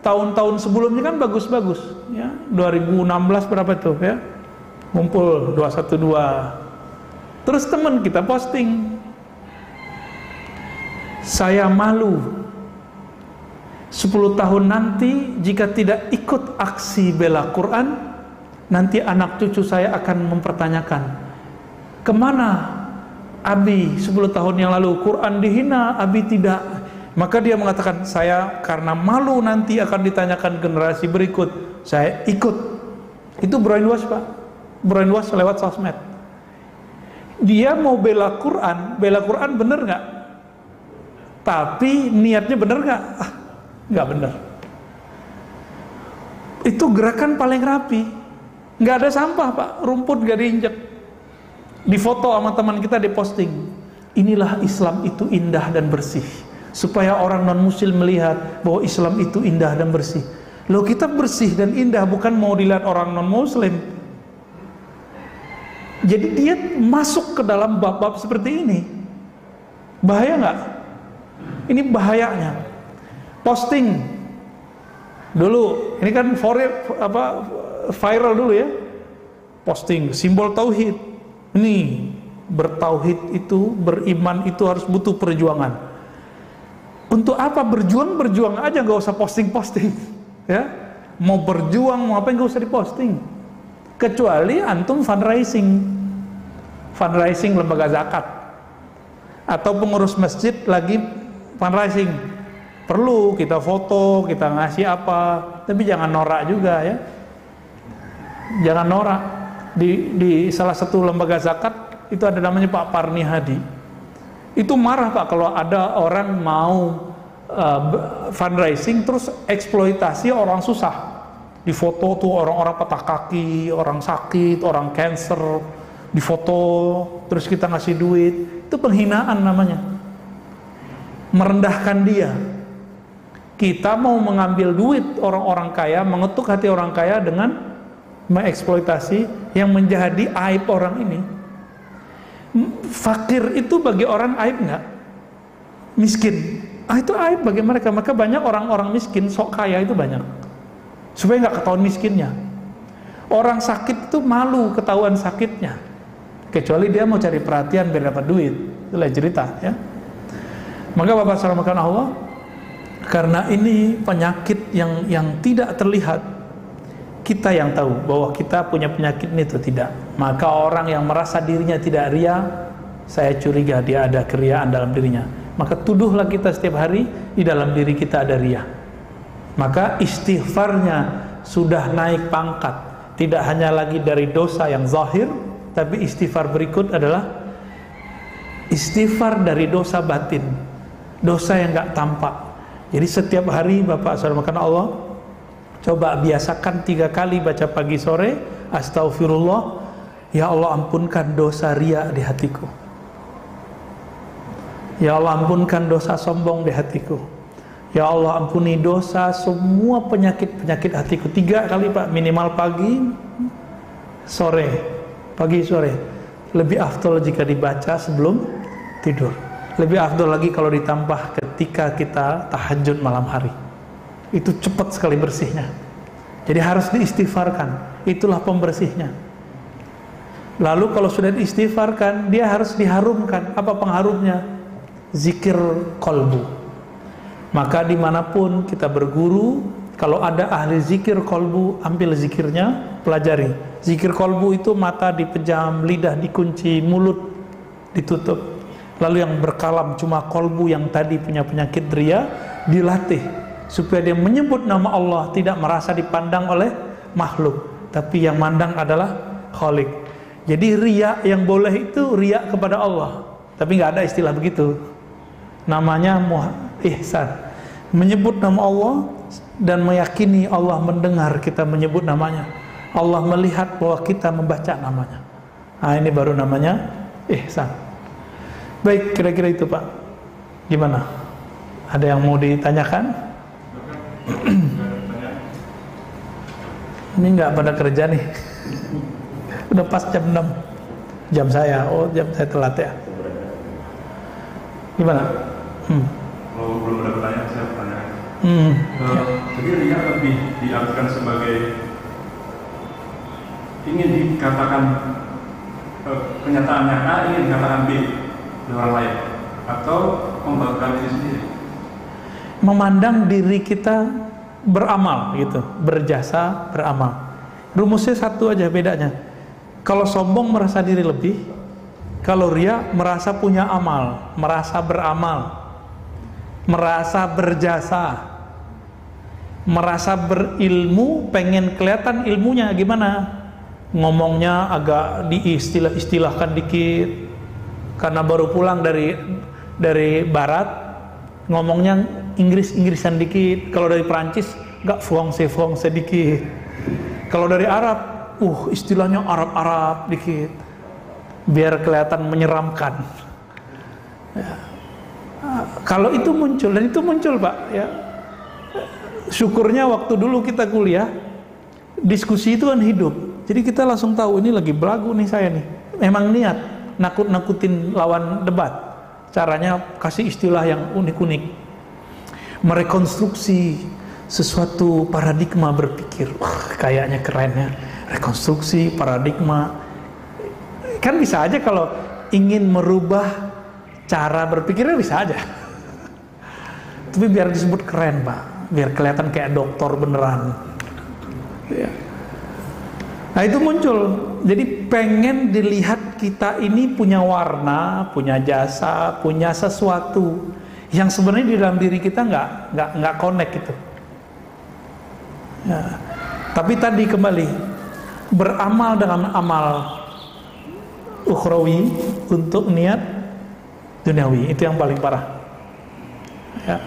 tahun-tahun sebelumnya kan bagus-bagus ya. 2016 berapa tuh ya, ngumpul 212. Terus teman kita posting, saya malu 10 tahun nanti jika tidak ikut aksi bela Quran, nanti anak cucu saya akan mempertanyakan, kemana Abi 10 tahun yang lalu, Quran dihina, Abi tidak. Maka dia mengatakan, saya karena malu nanti akan ditanyakan generasi berikut, saya ikut. Itu brainwash Pak, brainwash lewat sosmed. Dia mau bela Quran bener gak? Tapi niatnya bener gak? Gak bener. Itu gerakan paling rapi, gak ada sampah Pak, rumput gak diinjek. Di foto sama teman kita, diposting, inilah Islam itu indah dan bersih, supaya orang non muslim melihat bahwa Islam itu indah dan bersih. Loh, kita bersih dan indah bukan mau dilihat orang non muslim. Jadi dia masuk ke dalam bab-bab seperti ini. Bahaya nggak? Ini bahayanya. Posting dulu, ini kan viral dulu ya. Posting simbol tauhid. Ini bertauhid itu, beriman itu harus butuh perjuangan. Untuk apa berjuang aja, nggak usah posting ya. Mau berjuang mau apa nggak usah diposting, kecuali antum fundraising lembaga zakat atau pengurus masjid lagi fundraising, perlu kita foto, kita ngasih apa, tapi jangan norak juga ya. Jangan norak. Di salah satu lembaga zakat itu ada namanya Pak Parni Hadi. Itu marah Pak kalau ada orang mau fundraising terus eksploitasi orang susah. Di foto tuh orang-orang patah kaki, orang sakit, orang cancer, di foto terus kita ngasih duit. Itu penghinaan namanya. Merendahkan dia. Kita mau mengambil duit orang-orang kaya, mengetuk hati orang kaya dengan mengeksploitasi yang menjadi aib orang ini. Fakir itu bagi orang aib nggak? Miskin, itu aib bagi mereka. Maka banyak orang-orang miskin sok kaya itu banyak, supaya nggak ketahuan miskinnya. Orang sakit itu malu ketahuan sakitnya, kecuali dia mau cari perhatian biar dapat duit. Itulah cerita ya. Maka Bapak salamkan Allah, karena ini penyakit yang tidak terlihat. Kita yang tahu bahwa kita punya penyakit ini atau tidak. Maka orang yang merasa dirinya tidak ria, saya curiga dia ada keriaan dalam dirinya. Maka tuduhlah kita setiap hari di dalam diri kita ada ria. Maka istighfarnya sudah naik pangkat. tidak hanya lagi dari dosa yang zahir, tapi istighfar berikut adalah istighfar dari dosa batin, dosa yang gak tampak. Jadi setiap hari Bapak saudara makan Allah, coba biasakan 3 kali baca pagi sore, astagfirullah, ya Allah ampunkan dosa riya di hatiku, ya Allah ampunkan dosa sombong di hatiku, ya Allah ampuni dosa semua penyakit-penyakit hatiku. 3 kali Pak, minimal pagi, sore, pagi sore. Lebih afdol jika dibaca sebelum tidur. Lebih afdol lagi kalau ditambah ketika kita tahajud malam hari. Itu cepat sekali bersihnya. Jadi harus diistighfarkan. Itulah pembersihnya. Lalu kalau sudah diistighfarkan, dia harus diharumkan. Apa pengharumnya? Zikir kolbu. Maka dimanapun kita berguru, kalau ada ahli zikir kolbu, ambil zikirnya, pelajari. Zikir kolbu itu mata dipejam, lidah dikunci, mulut ditutup. Lalu yang berkalam cuma kolbu yang tadi punya penyakit ria, dilatih supaya dia menyebut nama Allah, tidak merasa dipandang oleh makhluk, tapi yang mandang adalah Khalik. Jadi ria yang boleh itu ria kepada Allah, tapi nggak ada istilah begitu. Namanya ihsan, menyebut nama Allah dan meyakini Allah mendengar kita menyebut namanya, Allah melihat bahwa kita membaca namanya. Nah ini baru namanya ihsan. Baik, kira-kira itu Pak. Gimana? Ada yang mau ditanyakan? Ini nggak pada kerja nih. Udah pas jam 6. Jam saya, jam saya telat ya. Gimana?
Kalau belum ada pertanyaan, saya bertanya. Jadi riya lebih diartikan sebagai ingin dikatakan kenyataannya A, ingin dikatakan B di orang lain, atau membanggakan diri sendiri.
Memandang diri kita beramal gitu, berjasa, beramal. Rumusnya satu aja bedanya. Kalau sombong merasa diri lebih, kalau riya merasa punya amal, merasa beramal, merasa berjasa, merasa berilmu, pengen kelihatan ilmunya gimana, ngomongnya agak diistilah-istilahkan dikit karena baru pulang dari barat, ngomongnya Inggris-Inggrisan dikit. Kalau dari Perancis gak fuang-se dikit. Kalau dari Arab istilahnya Arab-Arab dikit biar kelihatan menyeramkan ya. Kalau itu muncul, dan itu muncul Pak ya. Syukurnya waktu dulu kita kuliah, diskusi itu kan hidup, jadi kita langsung tahu ini lagi belagu nih saya nih. Memang niat nakut-nakutin lawan debat, caranya kasih istilah yang unik-unik, merekonstruksi sesuatu paradigma berpikir. Kayaknya keren ya, rekonstruksi paradigma. Kan bisa aja kalau ingin merubah cara berpikirnya bisa aja. Tapi biar disebut keren Pak, biar kelihatan kayak dokter beneran ya. Nah itu muncul, jadi pengen dilihat kita ini punya warna, punya jasa, punya sesuatu yang sebenarnya di dalam diri kita nggak connect gitu ya. Tapi tadi kembali, beramal dengan amal ukhrawi untuk niat duniawi, itu yang paling parah ya.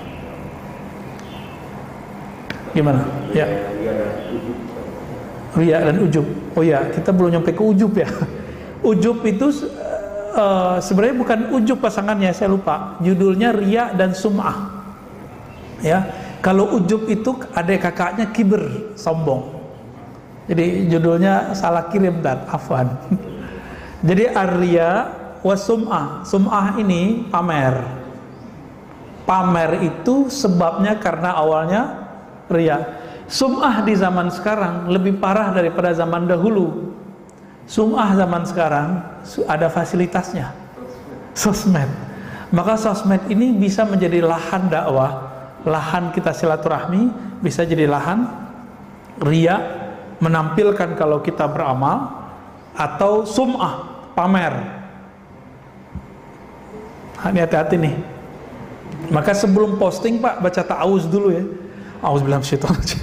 Gimana? Ya. Riya dan ujub. Oh ya, kita belum nyampe ke ujub ya. Ujub itu sebenarnya bukan ujub pasangannya, saya lupa. Judulnya riya dan sum'ah. Ya. Kalau ujub itu adik kakaknya kibir, sombong. Jadi judulnya salah kirim dan afwan. Jadi ar-riya wa sum'ah. Sum'ah ini pamer. Pamer itu sebabnya karena awalnya riya. Sum'ah di zaman sekarang lebih parah daripada zaman dahulu. Sum'ah zaman sekarang ada fasilitasnya, sosmed. Maka sosmed ini bisa menjadi lahan dakwah, lahan kita silaturahmi, bisa jadi lahan riya, menampilkan kalau kita beramal, atau sum'ah, pamer. Hati-hati nih. Maka sebelum posting Pak, baca ta'awuz dulu ya. A'udzubillahi minasyaitonir rajim.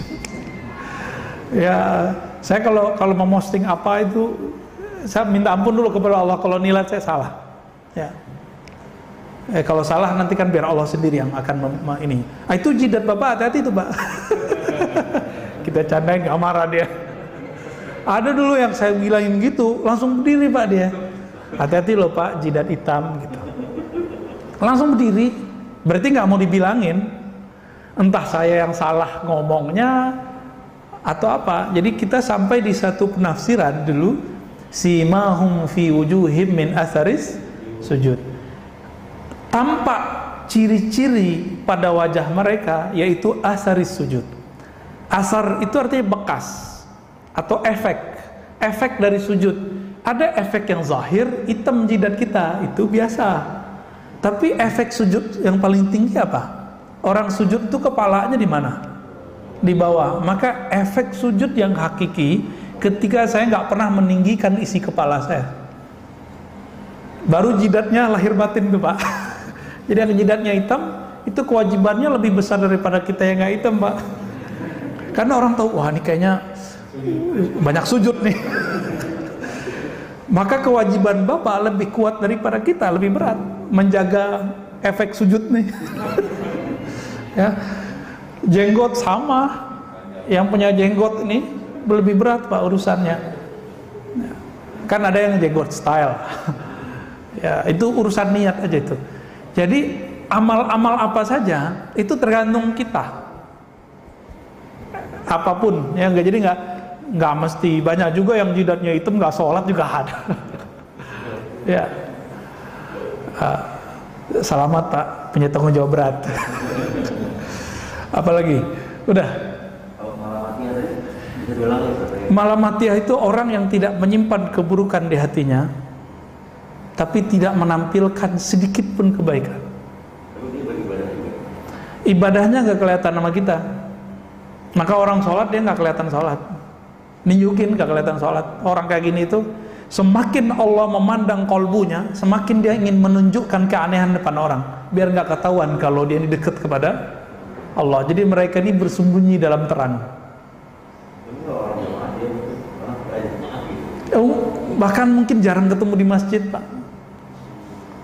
Ya, Saya kalau memosting apa itu, saya minta ampun dulu kepada Allah kalau nilai saya salah. Ya. Kalau salah nanti kan biar Allah sendiri yang akan ini. Itu jidat Bapak, hati-hati itu Pak. Kita candain, gak marah dia. Ada dulu yang saya bilangin gitu, langsung berdiri Pak dia. Hati-hati loh Pak, jidat hitam gitu. Langsung berdiri, berarti nggak mau dibilangin. Entah saya yang salah ngomongnya atau apa. Jadi kita sampai di satu penafsiran dulu, simahum fi wujuhim min atharis sujud. Tampak ciri-ciri pada wajah mereka yaitu atharis sujud. Asar itu artinya bekas atau efek dari sujud. Ada efek yang zahir, hitam jidat kita, itu biasa. Tapi efek sujud yang paling tinggi apa? Orang sujud itu kepalanya di mana? Di bawah. Maka efek sujud yang hakiki ketika saya nggak pernah meninggikan isi kepala saya. Baru jidatnya lahir batin tuh Pak. Jadi yang jidatnya hitam itu kewajibannya lebih besar daripada kita yang nggak hitam Pak. Karena orang tahu, wah ini kayaknya banyak sujud nih. Maka kewajiban Bapak lebih kuat daripada kita, lebih berat menjaga efek sujud nih. Ya. Jenggot sama, yang punya jenggot ini lebih berat Pak urusannya. Ya. Kan ada yang jenggot style. Ya, itu urusan niat aja itu. Jadi amal-amal apa saja itu tergantung kita. Apapun ya, jadi nggak mesti. Banyak juga yang jidatnya hitam nggak sholat juga ada. Ya, selamat Pak, punya tanggung jawab berat. Apalagi, udah. Malamatiyah itu orang yang tidak menyimpan keburukan di hatinya, tapi tidak menampilkan sedikit pun kebaikan. Ibadahnya nggak kelihatan sama kita. Maka orang sholat dia nggak kelihatan sholat, nunjukin nggak kelihatan sholat. Orang kayak gini itu semakin Allah memandang kolbunya, semakin dia ingin menunjukkan keanehan depan orang, biar nggak ketahuan kalau dia ini dekat kepada Allah. Jadi mereka ini bersembunyi dalam terang. Bahkan mungkin jarang ketemu di masjid Pak.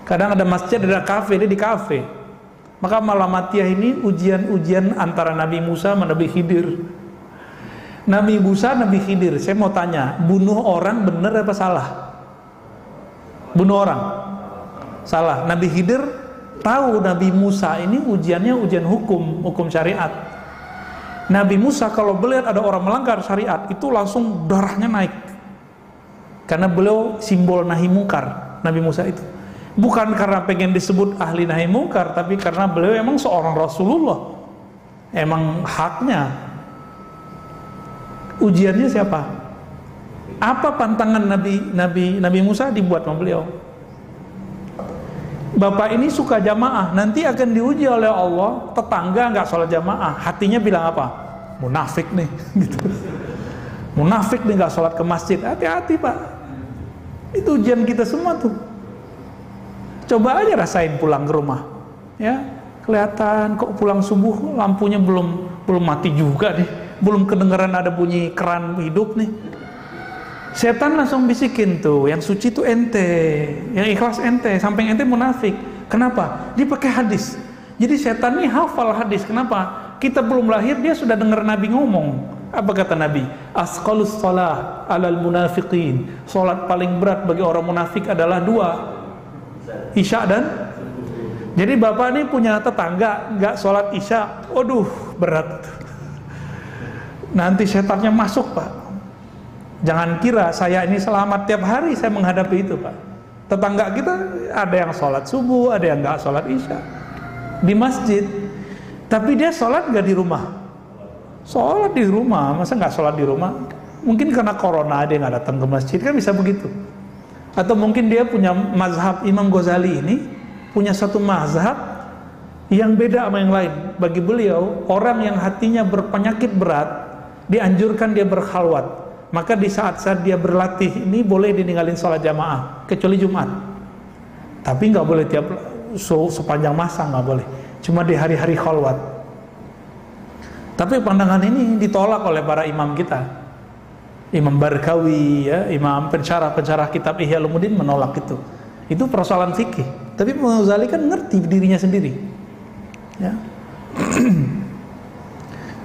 Kadang ada masjid, ada kafe, dia di kafe. Maka Malamatiyah ini ujian-ujian antara Nabi Musa sama Nabi Khidir. Nabi Musa, Nabi Khidir, saya mau tanya, bunuh orang benar apa salah? Bunuh orang salah. Nabi Khidir tahu Nabi Musa ini ujiannya ujian hukum syariat. Nabi Musa kalau melihat ada orang melanggar syariat itu langsung darahnya naik, karena beliau simbol nahi mungkar. Nabi Musa itu bukan karena pengen disebut ahli nahi mungkar, tapi karena beliau emang seorang Rasulullah, emang haknya. Ujiannya siapa? Apa pantangan Nabi Musa dibuat sama beliau? Bapak ini suka jamaah, nanti akan diuji oleh Allah. Tetangga nggak sholat jamaah, hatinya bilang apa? Munafik nih, gitu. Munafik nih nggak sholat ke masjid. Hati-hati Pak, itu ujian kita semua tuh. Coba aja rasain pulang ke rumah, ya kelihatan kok pulang subuh lampunya belum mati juga nih, belum kedengeran ada bunyi keran hidup nih. Setan langsung bisikin tuh, yang suci tuh ente, yang ikhlas ente, samping ente munafik. Kenapa? Dia pakai hadis. Jadi setan nih hafal hadis. Kenapa? Kita belum lahir dia sudah dengar Nabi ngomong. Apa kata Nabi? Asqalus shalah alal munafiqin. Salat paling berat bagi orang munafik adalah dua, Isya dan. Jadi bapak ini punya tetangga nggak sholat Isya, waduh berat. Nanti setannya masuk Pak. Jangan kira saya ini selamat tiap hari saya menghadapi itu Pak. Tetangga kita ada yang sholat subuh, ada yang nggak sholat Isya di masjid, tapi dia sholat nggak di rumah. Sholat di rumah, masa nggak sholat di rumah? Mungkin karena corona dia nggak datang ke masjid, kan bisa begitu. Atau mungkin dia punya mazhab. Imam Ghazali ini punya satu mazhab yang beda sama yang lain. Bagi beliau, orang yang hatinya berpenyakit berat dianjurkan dia berkhalwat. Maka di saat-saat dia berlatih ini boleh ditinggalin sholat jamaah, kecuali Jumat. Tapi nggak boleh tiap sepanjang masa, nggak boleh. Cuma di hari-hari khalwat. Tapi pandangan ini ditolak oleh para imam kita. Imam Barkawi, ya, imam pensyarah kitab Ihya Ulumuddin menolak itu. Itu persoalan fikih. Tapi Imam Ghazali kan ngerti dirinya sendiri. Ya.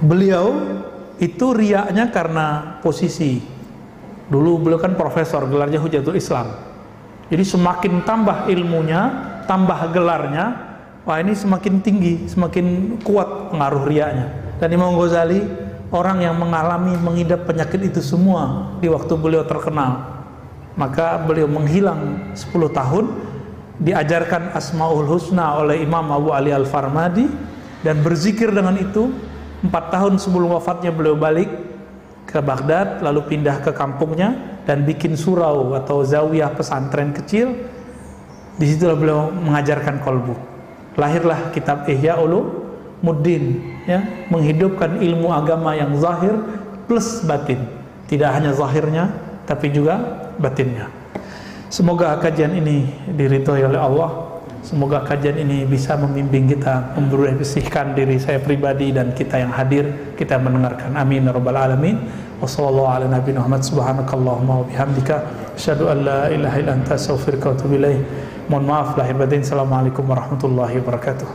Beliau itu riaknya karena posisi. Dulu beliau kan profesor, gelarnya Hujatul Islam. Jadi semakin tambah ilmunya, tambah gelarnya, wah ini semakin tinggi, semakin kuat pengaruh riaknya. Dan Imam Ghazali orang yang mengalami, mengidap penyakit itu semua di waktu beliau terkenal. Maka beliau menghilang 10 tahun, diajarkan Asmaul Husna oleh Imam Abu Ali Al-Farmadi, dan berzikir dengan itu. 4 tahun sebelum wafatnya beliau balik ke Baghdad, lalu pindah ke kampungnya dan bikin surau atau zawiyah pesantren kecil. Disitulah beliau mengajarkan kolbu. Lahirlah kitab Ihya Ulumuddin, ya, menghidupkan ilmu agama yang zahir plus batin, tidak hanya zahirnya tapi juga batinnya. Semoga kajian ini diridhoi oleh Allah. Semoga kajian ini bisa membimbing kita, membersihkan diri saya pribadi dan kita yang hadir, kita mendengarkan. Amin ya rabbal alamin. Wassallallahu ala nabiyina Muhammad, subhanakallahumma wa bihamdika, asyhadu an la ilaha illa anta, astaghfiruka wa atubu ilaik. Mohon maaf lahir batin. Assalamualaikum warahmatullahi wabarakatuh.